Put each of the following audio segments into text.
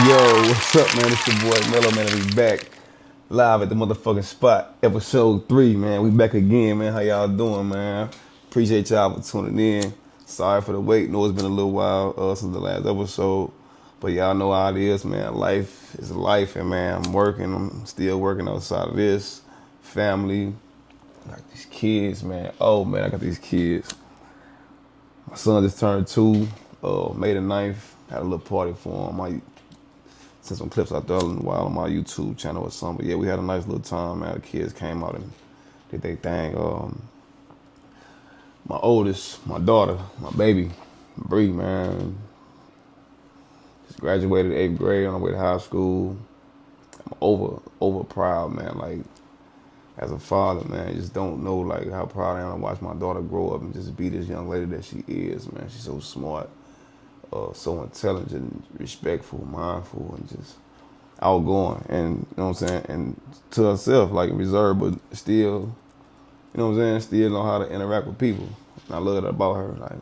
Yo, what's up, man? It's your boy Mellow Man, and we back live at the motherfucking spot. Episode 3, man. We back again, man. How y'all doing, man? Appreciate y'all for tuning in. Sorry for the wait. Know it's been a little while since the last episode, but y'all know how it is, man. Life is life, and man, I'm working. I'm still working outside of this. Family, I got these kids, man. Oh man, I got these kids. My son just turned 2, May the 9th. Had a little party for him. I sent some clips out there in a while on my YouTube channel or something. But yeah, we had a nice little time, man. The kids came out and did their thing. My oldest, my daughter, my baby, Bree, man, just graduated 8th grade on the way to high school. I'm over proud, man. Like, as a father, man, I just don't know like how proud I am to watch my daughter grow up and just be this young lady that she is, man. She's so smart, so intelligent, respectful, mindful, and just outgoing. And you know what I'm saying? And to herself, like reserved, but still, you know what I'm saying? Still know how to interact with people. And I love that about her. Like,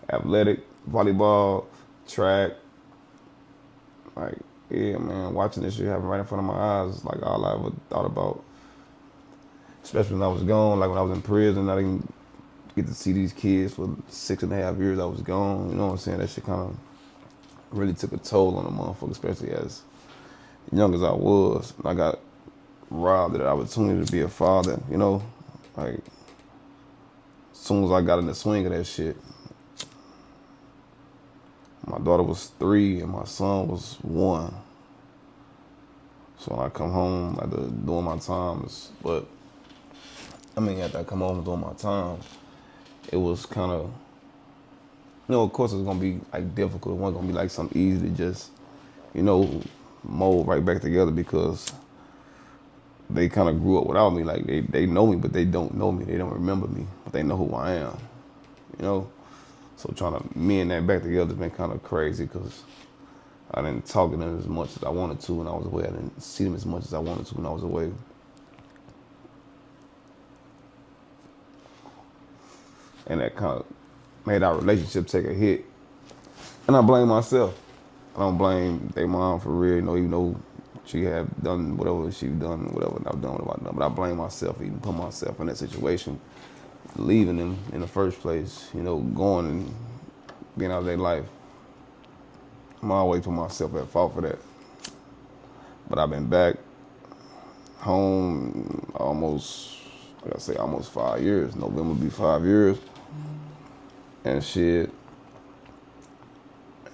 athletic, volleyball, track, like, yeah, man, watching this shit happen right in front of my eyes is like all I ever thought about. Especially when I was gone, like when I was in prison, I didn't get to see these kids for 6.5 years I was gone. You know what I'm saying? That shit kind of really took a toll on a motherfucker, especially as young as I was. I got robbed of the opportunity to be a father, you know? Like, as soon as I got in the swing of that shit, my daughter was 3 and my son was 1. So when I come home after doing my times, after I come home doing my time, it was kind of, of course it's gonna be like difficult. It wasn't gonna be like something easy to just, mold right back together because they kind of grew up without me. Like they know me, but they don't know me. They don't remember me, but they know who I am. You know, so trying to mend that back together has been kind of crazy because I didn't talk to them as much as I wanted to when I was away. I didn't see them as much as I wanted to when I was away. And that kind of made our relationship take a hit. And I blame myself. I don't blame their mom for real, even though she had done whatever she done, whatever, and I've done whatever I've done. But I blame myself, even put myself in that situation, leaving them in the first place, going and being out of their life. I'm always put myself at fault for that. But I've been back home almost 5 years. November will be 5 years. And shit.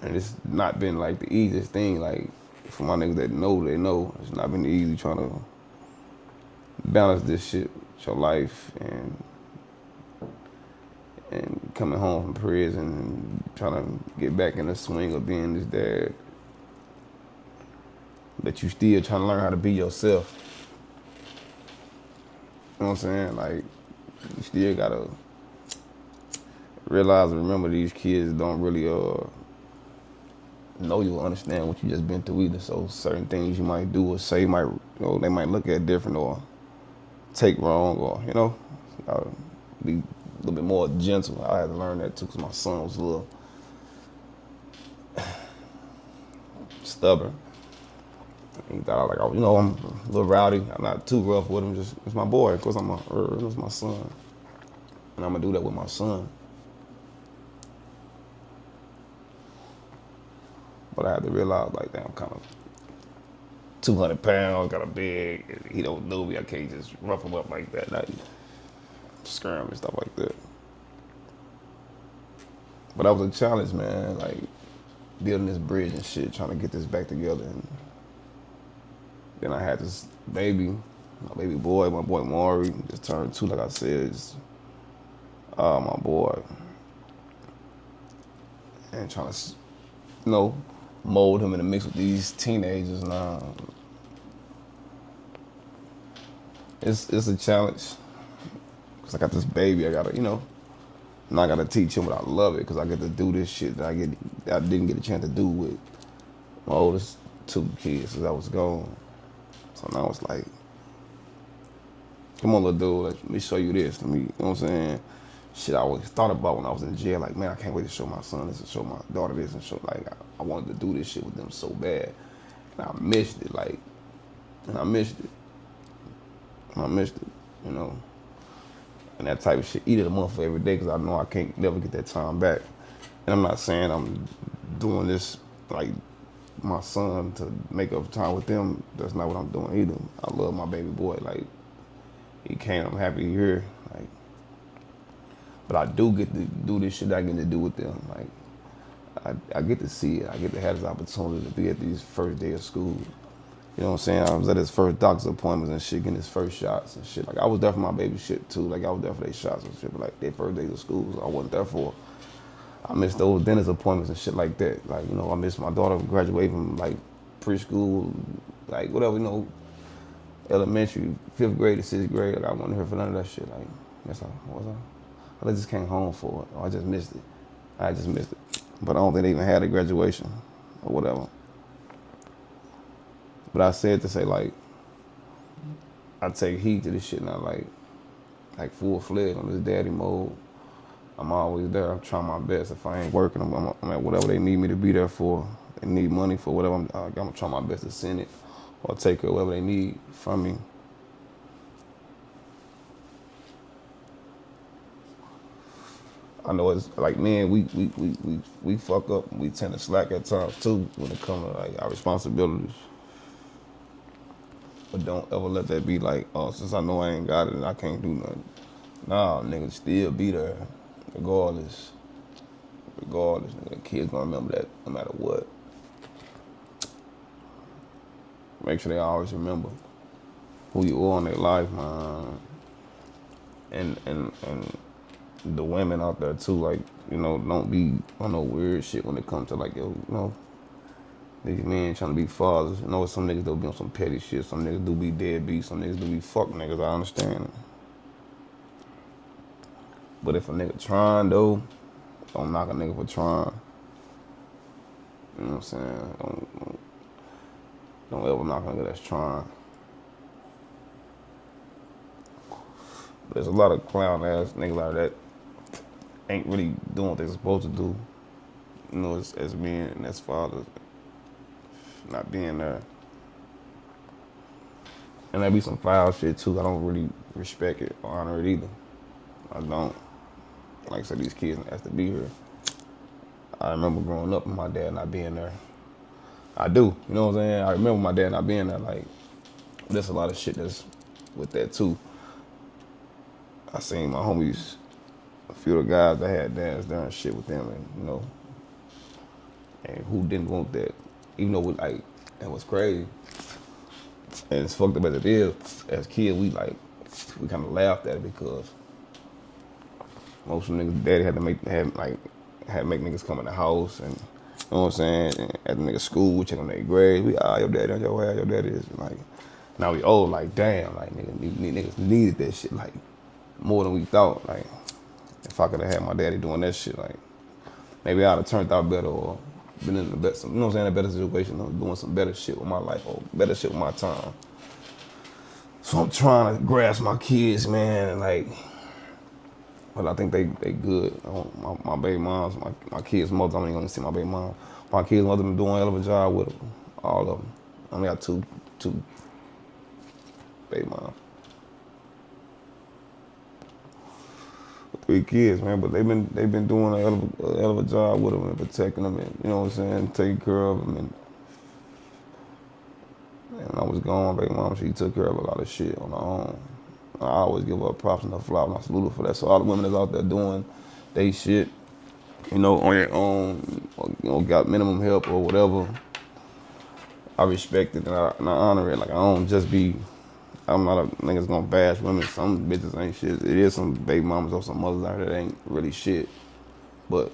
And it's not been like the easiest thing. Like, for my niggas that know, they know. It's not been easy trying to balance this shit with your life and coming home from prison and trying to get back in the swing of being this dad. But you still trying to learn how to be yourself. You know what I'm saying? Like, you still gotta realize and remember these kids don't really know you or understand what you just been through either. So certain things you might do or say might, they might look at different or take wrong or, be a little bit more gentle. I had to learn that too because my son was a little stubborn. He thought I'm a little rowdy. I'm not too rough with him. Just it's my boy. Of course, it's my son, and I'm gonna do that with my son. But I had to realize, like, damn, I'm kind of 200 pounds, kind of big. He don't know me. I can't just rough him up like that. Not scare him and stuff like that. But that was a challenge, man. Like, building this bridge and shit, trying to get this back together. And then I had this baby, my baby boy, my boy Maury, just turned 2, like I said. My boy. And trying to, mold him in the mix with these teenagers now. It's a challenge. Cause I got this baby, I gotta, and I gotta teach him, but I love it because I get to do this shit that I didn't get a chance to do with my oldest 2 kids since I was gone. So now it's like, come on, little dude, let me show you this. You know what I'm saying? shit I always thought about when I was in jail. Like, man, I can't wait to show my son this and show my daughter this and show, like, I wanted to do this shit with them so bad. And I missed it, like, and I missed it. And I missed it, you know. And that type of shit, eat it a month every day because I know I can't never get that time back. And I'm not saying I'm doing this, like, my son to make up time with them. That's not what I'm doing either. I love my baby boy. Like, he came, I'm happy he's here. Like, but I do get to do this shit I get to do with them. Like, I get to see it. I get to have this opportunity to be at these first day of school. You know what I'm saying? I was at his first doctor's appointments and shit, getting his first shots and shit. Like, I was there for my baby shit too. Like, I was there for their shots and shit. But like, their first days of school, so I wasn't there for. I missed those dentist appointments and shit like that. Like, you know, I missed my daughter graduating from like preschool, like whatever, you know, elementary, 5th grade to 6th grade. Like, I wasn't here for none of that shit. Like, that's all. What was I just came home for it. Or I just missed it. I just missed it. But I don't think they even had a graduation or whatever. But I said to say, like, I take heed to this shit now, like full-fledged on this daddy mode. I'm always there. I'm trying my best. If I ain't working, I'm at whatever they need me to be there for. They need money for whatever. I'm gonna try my best to send it or take care of whatever they need from me. I know it's like, man, we fuck up and we tend to slack at times too when it comes to like our responsibilities. But don't ever let that be like, oh, since I know I ain't got it, I can't do nothing. Nah, nigga, still be there, regardless. Regardless, nigga, the kids gonna remember that no matter what. Make sure they always remember who you are in their life, man. And the women out there too, like, you know, don't be on no weird shit when it comes to like, yo, you know, these men trying to be fathers. You know, some niggas do be on some petty shit. Some niggas do be deadbeats. Some niggas do be fuck niggas. I understand it. But if a nigga trying though, don't knock a nigga for trying. You know what I'm saying? Don't ever knock a nigga that's trying. But there's a lot of clown ass niggas out there that ain't really doing what they're supposed to do. You know, as men and as fathers, not being there. And there be some foul shit too. I don't really respect it or honor it either. I don't. Like I said, these kids has to be here. I remember growing up and my dad not being there. I do, you know what I'm saying? I remember my dad not being there. Like, there's a lot of shit that's with that too. I seen my homies, a few of the guys that had dads there and shit with them, and you know, and who didn't want that, even though like, it was crazy. And it's fucked up as it is, as kids, we kind of laughed at it because most of the niggas' daddy had to make niggas come in the house, and you know what I'm saying, and at the niggas' school, check on their grades. We, your daddy on your ass, your daddy is. Like, now we old, like, damn, like, niggas needed that shit, like, more than we thought. Like, if I could have had my daddy doing that shit, like, maybe I'd have turned out better or been in a better, you know what I'm saying, a better situation or doing some better shit with my life or better shit with my time. So I'm trying to grasp my kids, man, and like, but I think they good. My baby moms, my kids' mother, I don't even want to see my baby mom. My kids' mother been doing a hell of a job with them, all of them. I only got two baby moms. 3 kids, man, but they've been doing a hell of a job with them and protecting them, and you know what I'm saying, taking care of them. And when I was gone, baby mom, she took care of a lot of shit on her own. I always give her props and her flowers, and I salute her for that. So all the women that's out there doing they shit, you know, on their own, or, you know, got minimum help or whatever, I respect it and I honor it. Like, I don't just be. I'm not a niggas gonna bash women. Some bitches ain't shit. It is some baby mamas or some mothers out here that ain't really shit. But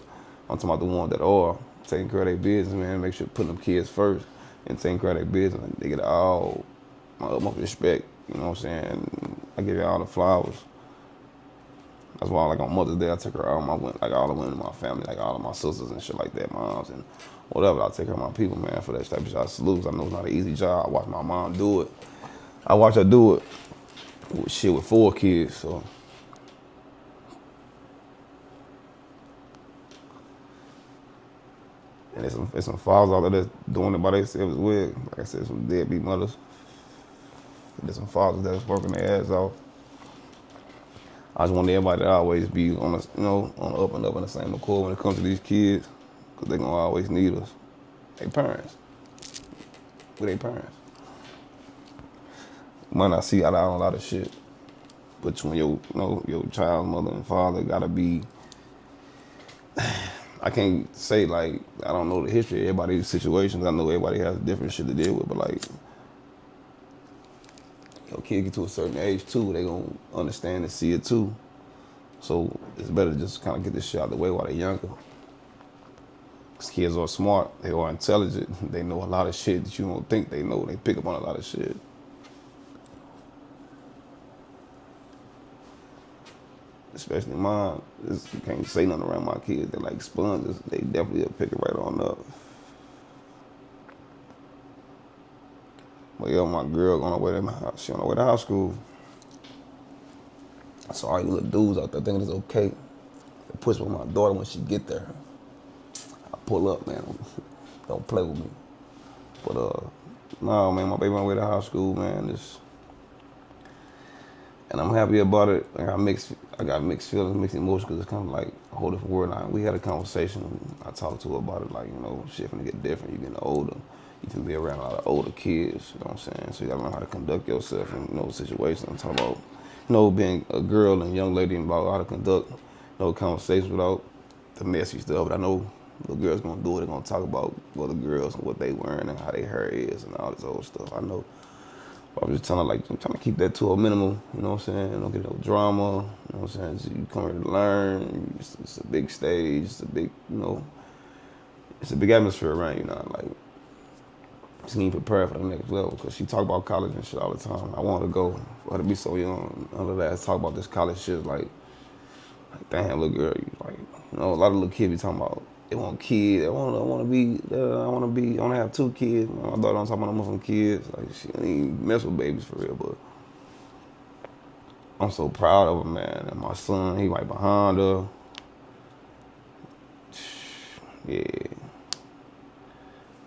I'm talking about the ones that are taking care of their business, man. Make sure putting them kids first and taking care of their business. They get all my utmost respect. You know what I'm saying? I give you all the flowers. That's why, like, on Mother's Day, I take care of all the women in my family, like all of my sisters and shit like that, moms and whatever. I take care of my people, man, for that type of shit. I salute. I know it's not an easy job. I watch my mom do it. I watch her do it with 4 kids, so And there's some fathers out there that's doing it by themselves as well. Like I said, some deadbeat mothers. There's some fathers that's working their ass off. I just want everybody to always be on the, on the up and up in the same accord when it comes to these kids, because they're gonna always need us. They parents. With their parents. Might not see eye to eye on a lot of shit, but when your child's mother and father gotta be. I can't say like I don't know the history of everybody's situations. I know everybody has different shit to deal with, but like your kid get to a certain age too, they gonna understand and see it too. So it's better to just kind of get this shit out of the way while they're younger. Cause kids are smart, they are intelligent, they know a lot of shit that you don't think they know. They pick up on a lot of shit. Especially mine, you can't say nothing around my kids. They're like sponges. They definitely will pick it right on up. But yeah, my girl on her way to my house. She on her way to high school. So all you little dudes out there thinking it's okay to push with my daughter when she get there. I pull up, man. Don't play with me. But no, man, my baby on her way to high school, man. And I'm happy about it. I got mixed feelings, mixed emotions, because it's kind of like a whole different world now. We had a conversation. I talked to her about it, like, shit finna get different. You getting older. You can be around a lot of older kids, you know what I'm saying? So you gotta learn how to conduct yourself in situations. I'm talking about, being a girl and young lady and about how to conduct, conversations without the messy stuff. But I know little girls gonna do it. They're gonna talk about other girls and what they wearing and how their hair is and all this old stuff. I know. I'm just trying to keep that to a minimum, you know what I'm saying? Don't get no drama, you know what I'm saying? So you come here to learn, it's a big stage, it's a big, it's a big atmosphere around you now. Like, just need to prepare for the next level, because she talk about college and shit all the time. I want her to go, for her to be so young, other than talk about this college shit, like damn, little girl, a lot of little kids be talking about, they want kids. I want to have 2 kids. My daughter don't talk about no motherfucking kids. Like, she don't even mess with babies for real. But I'm so proud of her, man. And my son, he right behind her.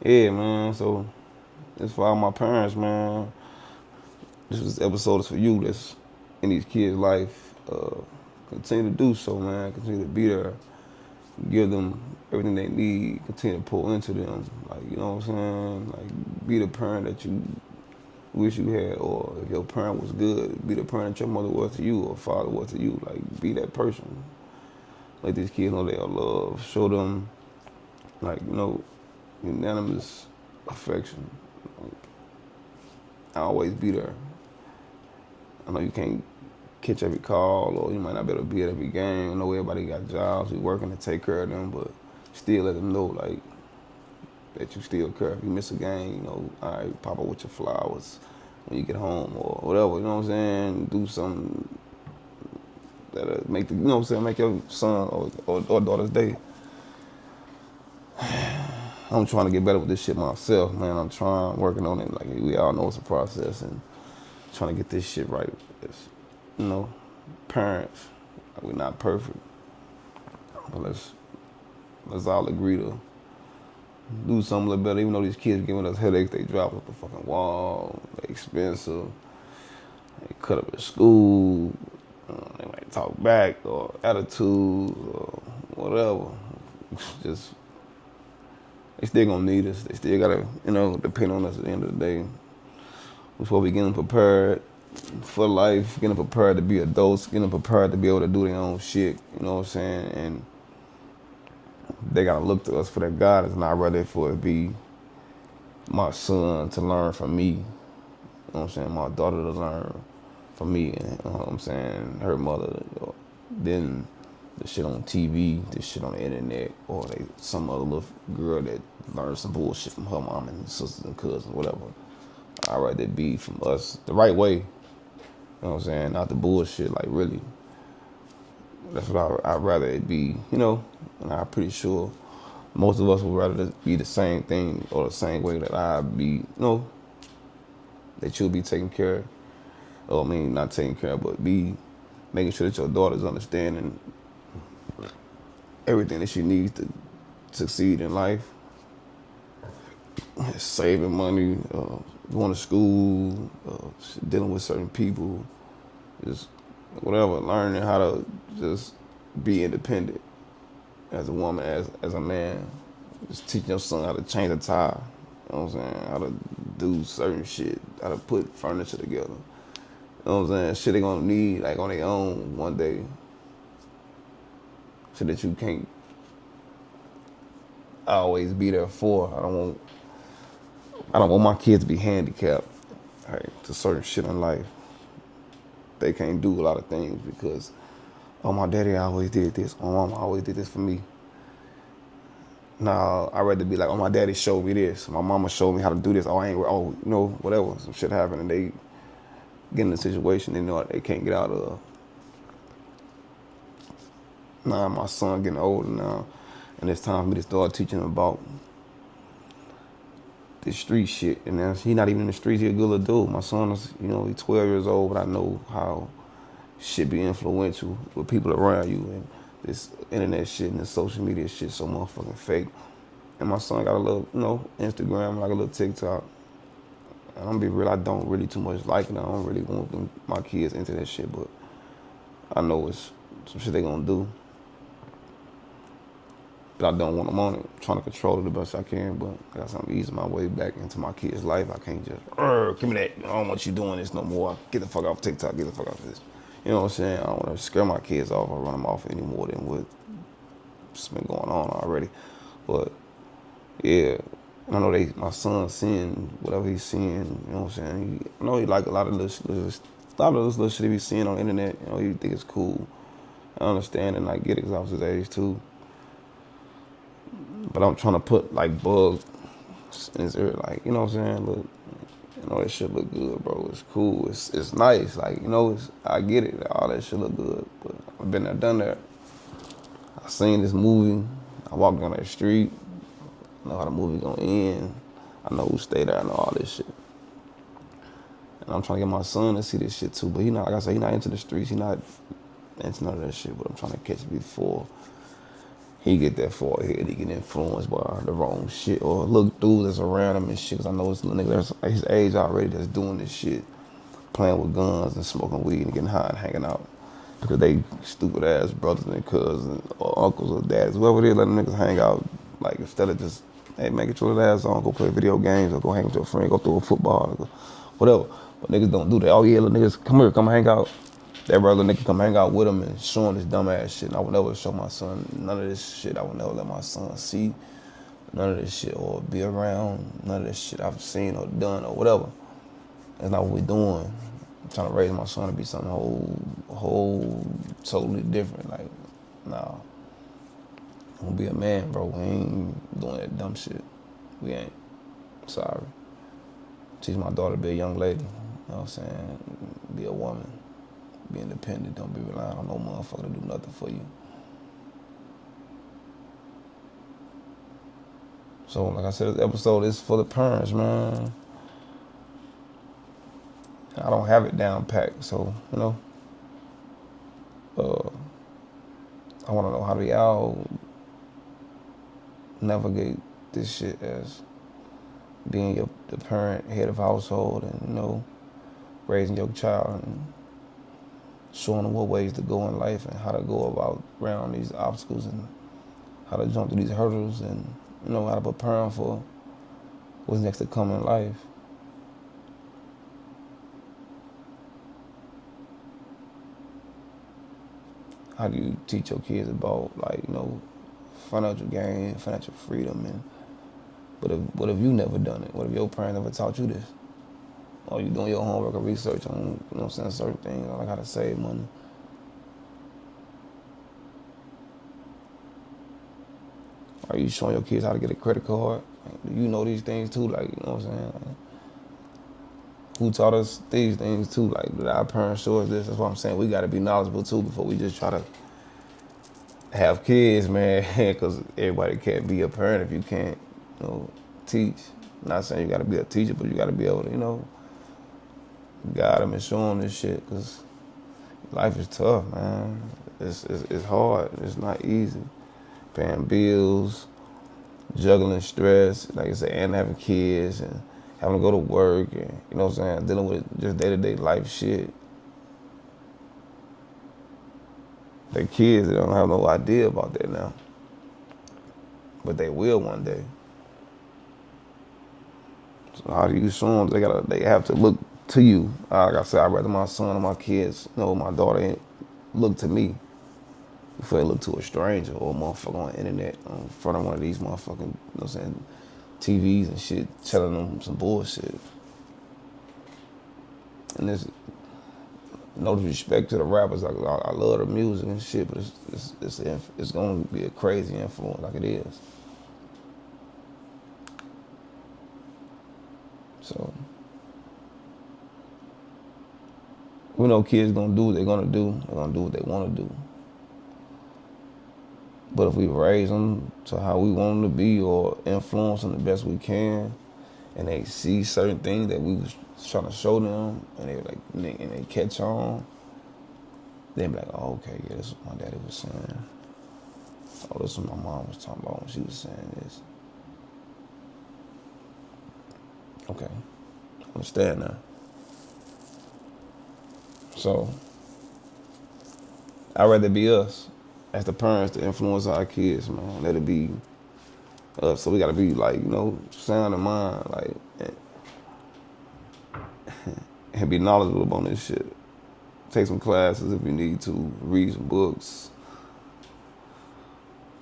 Yeah, man. So it's for all my parents, man. This episode is for you. That's in these kids' life. Continue to do so, man. Continue to be there. Give them everything they need, continue to pour into them. Like, you know what I'm saying? Like, be the parent that you wish you had, or if your parent was good, be the parent that your mother was to you or father was to you. Like, be that person. Let these kids know they are loved. Show them, like, unanimous affection. Like, always be there. I know you can't catch every call, or you might not be able to be at every game. I know everybody got jobs, we working to take care of them, but still let them know, like, that you still care. If you miss a game, all right, pop up with your flowers when you get home or whatever, you know what I'm saying? Do something that'll make make your son or daughter's day. I'm trying to get better with this shit myself, man. I'm working on it. Like, we all know it's a process, and trying to get this shit right. It's, parents, like, we're not perfect, but let's all agree to do something a little better. Even though these kids giving us headaches, they drop off the fucking wall, they expensive, they cut up at school, they might talk back or attitudes or whatever. Just, they still gonna need us. They still gotta, depend on us at the end of the day. Before we getting prepared for life, getting prepared to be adults, getting prepared to be able to do their own shit, you know what I'm saying? And they gotta look to us for that guidance, not rather for it be my son to learn from me, you know what I'm saying? My daughter to learn from me, and, you know what I'm saying? Her mother, then the shit on TV, this shit on the internet, or some other little girl that learned some bullshit from her mom and sisters and cousins, whatever. I'd rather it be from us the right way. You know what I'm saying? Not the bullshit, like, really. That's what I'd rather it be, and I'm pretty sure most of us would rather it be the same thing or the same way that I'd be, that you'll be taking care of. Or, not taking care of, but be making sure that your daughter's understanding everything that she needs to succeed in life. saving money, going to school, dealing with certain people, just whatever, learning how to just be independent as a woman, as a man. Just teaching your son how to change a tire. You know what I'm saying? How to do certain shit, how to put furniture together. You know what I'm saying? Shit they gonna need like on their own one day. Shit that you can't always be there for. I don't want my kids to be handicapped, right, to certain shit in life. They can't do a lot of things because, oh, my daddy always did this. My mama always did this for me. Nah, I'd rather be like, oh, my daddy showed me this. My mama showed me how to do this. Whatever. Some shit happened and they get in a situation they know they can't get out of. Now my son getting older now, and it's time for me to start teaching him about this street shit. And then he not even in the streets, he a good little dude. My son is, he's 12 years old, but I know how shit be influential with people around you and this internet shit and this social media shit so motherfucking fake. And my son got a little, Instagram, like a little TikTok. And I'm gonna be real, I don't really too much like it. I don't really want my kids into that shit, but I know it's some shit they gonna do. But I don't want them on it. I'm trying to control it the best I can, but I got something to ease my way back into my kids' life. I can't just, give me that. I don't want you doing this no more. Get the fuck off TikTok. Get the fuck off this. You know what I'm saying? I don't want to scare my kids off or run them off any more than what's been going on already. But yeah, and I know my son seeing whatever he's seeing. You know what I'm saying? I know he like a lot of this little shit he be seeing on the internet. He think it's cool. I understand and I get it because I was his age too. But I'm trying to put like bugs in his ear, like, you know what I'm saying? Look, that shit look good, bro. It's cool. It's nice. Like, I get it. All that shit look good. But I've been there, done that. I seen this movie. I walked down that street. I know how the movie gonna end. I know who stay there. I know all this shit. And I'm trying to get my son to see this shit too. But he not, like I said, he not into the streets. He not into none of that shit. But I'm trying to catch it before he get that far ahead. He get influenced by the wrong shit or look dudes that's around him and shit. Cause I know it's a nigga that's his age already that's doing this shit, playing with guns and smoking weed and getting high and hanging out. Because they stupid ass brothers and cousins or uncles or dads, whoever they let them niggas hang out. Like instead of just, hey man, get your ass on, go play video games or go hang with your friend, go throw a football, or whatever. But niggas don't do that. Oh yeah, little niggas, come here, come hang out. That brother nigga come hang out with him and showing this dumb ass shit. And I would never show my son none of this shit. I would never let my son see none of this shit or be around none of this shit I've seen or done or whatever. That's not what we doing. I'm trying to raise my son to be something whole totally different. Like, nah. I'm gonna be a man, bro. We ain't doing that dumb shit. We ain't. Sorry. Teach my daughter to be a young lady. You know what I'm saying? Be a woman. Be independent. Don't be relying on no motherfucker to do nothing for you. So, like I said, this episode is for the parents, man. I don't have it down packed, so, I want to know how do y'all navigate this shit as being the parent, head of household, and, raising your child and showing them what ways to go in life and how to go about around these obstacles and how to jump through these hurdles and, how to prepare them for what's next to come in life. How do you teach your kids about, like, financial gain, financial freedom, and what if you never done it? What if your parents never taught you this? Or you doing your homework or research on, certain things, like how to save money? Are you showing your kids how to get a credit card? Like, do you know these things too? Like, you know what I'm saying? Like, who taught us these things too? Like, did our parents show us this? That's what I'm saying. We got to be knowledgeable too before we just try to have kids, man. Because everybody can't be a parent if you can't, teach. I'm not saying you got to be a teacher, but you got to be able to, guide them and show them this shit. Because life is tough, man. It's hard. It's not easy. Paying bills, juggling stress, like I said, and having kids and having to go to work and, you know what I'm saying, dealing with just day-to-day life shit. Their kids, they don't have no idea about that now. But they will one day. So how do you show them? They have to look to you. Like I said, I'd rather my son or my kids, my daughter look to me before they look to a stranger or a motherfucker on the internet in front of one of these motherfucking, you know what I'm saying, TVs and shit, telling them some bullshit. And there's no disrespect to the rappers. Like, I love the music and shit, but it's gonna be a crazy influence like it is. So we know kids gonna do what they're gonna do. They're gonna do what they want to do. But if we raise them to how we want them to be or influence them the best we can, and they see certain things that we was trying to show them, and they catch on, they be like, oh, okay, yeah, this is what my daddy was saying. Oh, this is what my mom was talking about when she was saying this. Okay, I understand now. So, I'd rather be us as the parents to influence our kids, man. Let it be us. So we gotta be like, sound in mind, like, and be knowledgeable on this shit. Take some classes if you need to, read some books.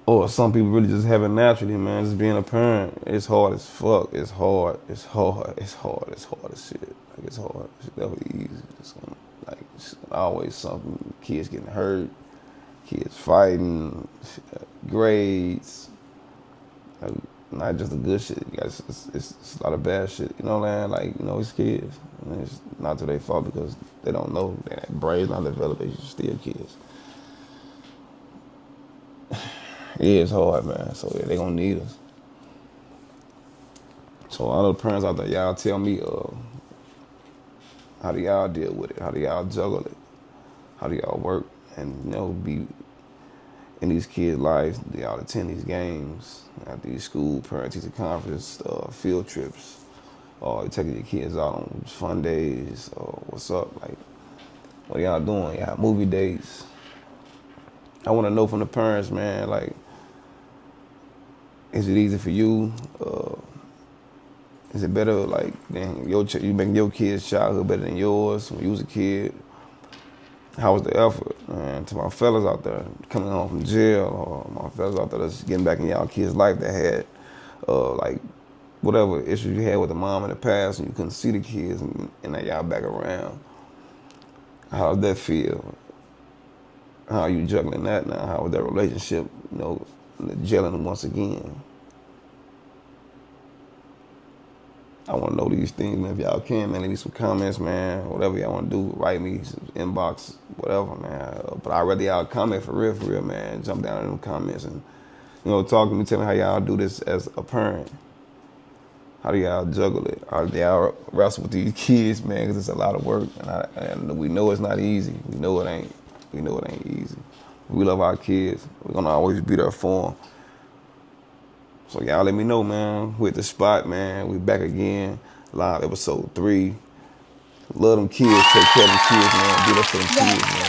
Or some people really just have it naturally, man. Just being a parent, it's hard as fuck. It's hard as shit. Like, it's hard. It's definitely easy. It's always something. Kids getting hurt, kids fighting, grades. Like, not just the good shit. It's a lot of bad shit. You know what I'm saying? Like, it's kids. And it's not to their fault because they don't know. Their brain's not developed. They're still kids. Yeah, it's hard, man. So yeah, they gonna need us. So all the parents out there, y'all tell me, how do y'all deal with it? How do y'all juggle it? How do y'all work and be in these kids' lives? Do y'all attend these games, at these school parent-teacher conference, field trips, or you taking your kids out on fun days, or what's up? Like, what y'all doing? Y'all movie dates? I want to know from the parents, man. Like, is it easy for you? Is it better, like, than you making your kid's childhood better than yours when you was a kid? How was the effort? And to my fellas out there coming home from jail, or my fellas out there that's getting back in y'all kids' life that had, like, whatever issues you had with the mom in the past and you couldn't see the kids and now y'all back around. How does that feel? How are you juggling that now? How was that relationship, gelling once again? I want to know these things, man. If y'all can, man, leave me some comments, man. Whatever y'all want to do, write me, inbox, whatever, man. But I'd rather y'all comment for real, man. Jump down in them comments and, talk to me, tell me how y'all do this as a parent. How do y'all juggle it? How do y'all wrestle with these kids, man? Because it's a lot of work, and we know it's not easy. We know it ain't. We know it ain't easy. We love our kids. We're gonna always be there for them. So y'all let me know, man. We at the spot, man. We back again. Live episode 3. Love them kids. Take care of them kids, man. Do that for them kids, man.